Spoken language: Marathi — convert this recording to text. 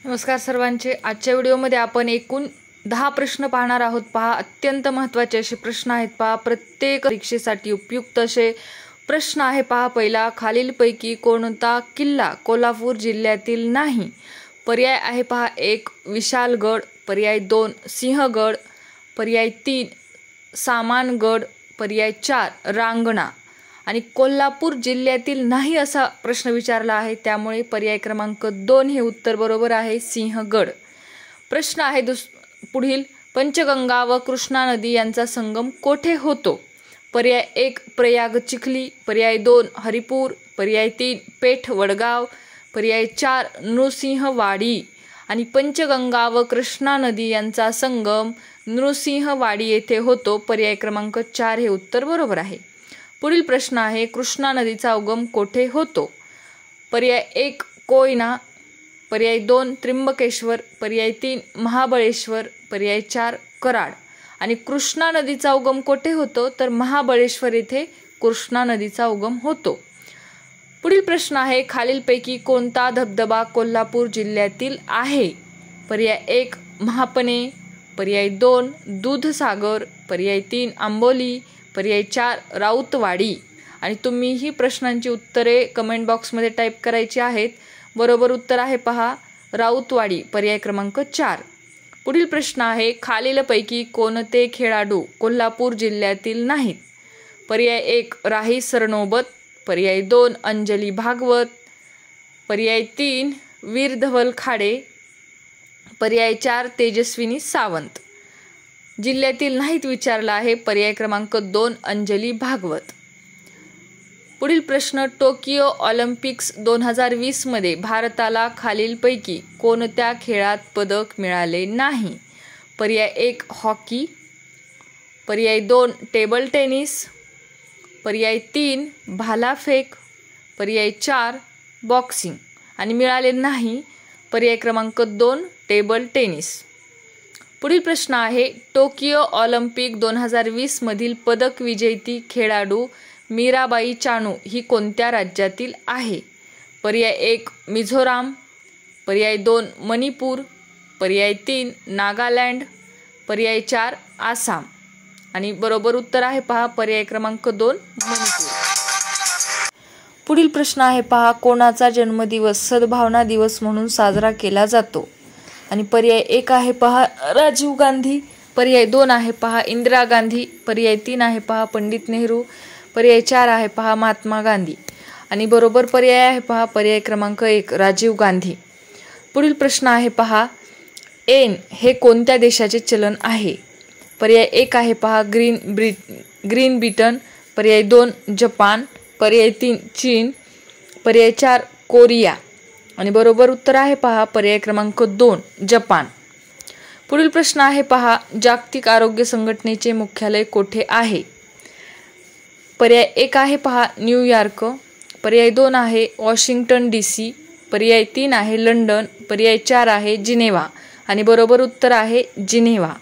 नमस्कार सर्वांचे। आजच्या व्हिडिओमध्ये आपण एकूण 10 प्रश्न पाहणार आहोत। पहा, अत्यंत महत्त्वाचे असे प्रश्न आहेत। पहा, प्रत्येक परीक्षेसाठी उपयुक्त असे प्रश्न आहे। पहा, पहिला, खालीलपैकी कोणता किल्ला कोल्हापूर जिल्ह्यातील नाही? पर्याय आहे पहा, 1 विशालगड, पर्याय 2 सिंहगड, पर्याय 3 सामानगड, पर्याय 4 रांगणा। आणि कोल्हापूर जिल्ह्यातील नाही असा प्रश्न विचारला आहे, त्यामुळे पर्याय क्रमांक 2 हे उत्तर बरोबर आहे, सिंहगड। प्रश्न आहे पुढील, पंचगंगा व कृष्णा नदी यांचा संगम कोठे होतो? पर्याय 1 प्रयाग चिखली, पर्याय 2 हरिपूर, पर्याय 3 पेठ वडगाव, पर्याय 4 नृसिंहवाडी। आणि पंचगंगा व कृष्णा नदी यांचा संगम नृसिंहवाडी येथे होतो। पर्याय क्रमांक 4 हे उत्तर बरोबर आहे। पुढील प्रश्न आहे, कृष्णा नदीचा उगम कोठे होतो? पर्याय 1 कोयना, पर्याय 2 त्र्यंबकेश्वर, पर्याय 3 महाबळेश्वर, पर्याय 4 कराड। आणि कृष्णा नदीचा उगम कोठे होतो? तर महाबळेश्वर येथे कृष्णा नदीचा उगम होतो। पुढील प्रश्न आहे, खालीलपैकी कोणता धबधबा कोल्हापूर जिल्ह्यातील आहे? पर्याय 1 महापने, पर्याय 2 दूधसागर, पर्याय 3 आंबोली, पर्याय 4 राऊतवाडी। आणि तुम्ही ही प्रश्नांची उत्तरे कमेंट बॉक्समध्ये टाईप करायची आहेत। बरोबर उत्तर आहे पहा, राऊतवाडी, पर्याय क्रमांक 4। पुढील प्रश्न आहे, खालीलपैकी कोणते खेळाडू कोल्हापूर जिल्ह्यातील नाहीत? पर्याय 1 राही सरनोबत, पर्याय 2 अंजली भागवत, पर्याय 3 वीर धवल खाडे, पर्याय 4 तेजस्विनी सावंत। जिल्ह्यातील नाहीत विचारला आहे, पर्याय क्रमांक 2 अंजली भागवत। पुढील प्रश्न, टोकियो ऑलिम्पिक्स 2020 मध्ये भारताला खालीलपैकी कोणत्या खेळात पदक मिळाले नाही? पर्याय 1 हॉकी, पर्याय 2 टेबल टेनिस, पर्याय 3 भालाफेक, पर्याय 4 बॉक्सिंग। आणि मिळाले नाही, पर्याय क्रमांक 2 टेबल टेनिस। पुढील प्रश्न आहे, टोकियो ऑलिम्पिक 2020 मधील पदक विजेती खेळाडू मीराबाई चानू ही कोणत्या राज्यातील आहे? पर्याय 1 मिझोराम, पर्याय 2 मणिपूर, पर्याय 3 नागालँड, पर्याय 4 आसाम। आणि बरोबर उत्तर आहे पहा, पर्याय क्रमांक 2 मणिपूर। पुढील प्रश्न आहे पहा, कोणाचा जन्मदिवस सद्भावना दिवस म्हणून साजरा केला जातो? आणि पर्याय 1 आहे पहा राजीव गांधी, पर्याय 2 आहे पहा इंदिरा गांधी, पर्याय 3 आहे पहा पंडित नेहरू, पर्याय 4 आहे पहा महात्मा गांधी। आणि बरोबर पर्याय आहे पहा, पर्याय क्रमांक 1 राजीव गांधी। पुढील प्रश्न आहे पहा, येन हे कोणत्या देशाचे चलन आहे? पर्याय 1 आहे पहा ग्रीन ब्रिटन, पर्याय 2 जपान, पर्याय 3 चीन, पर्याय 4 कोरिया। आणि बरोबर उत्तर आहे पहा, पर्याय क्रमांक 2 जपान। पुढील प्रश्न आहे पहा, जागतिक आरोग्य संघटनेचे मुख्यालय कोठे आहे? पर्याय 1 आहे पहा न्यूयॉर्क, पर्याय 2 आहे वॉशिंग्टन DC, पर्याय 3 आहे लंडन, पर्याय 4 आहे जिनेवा। आणि बरोबर उत्तर आहे जिनेवा।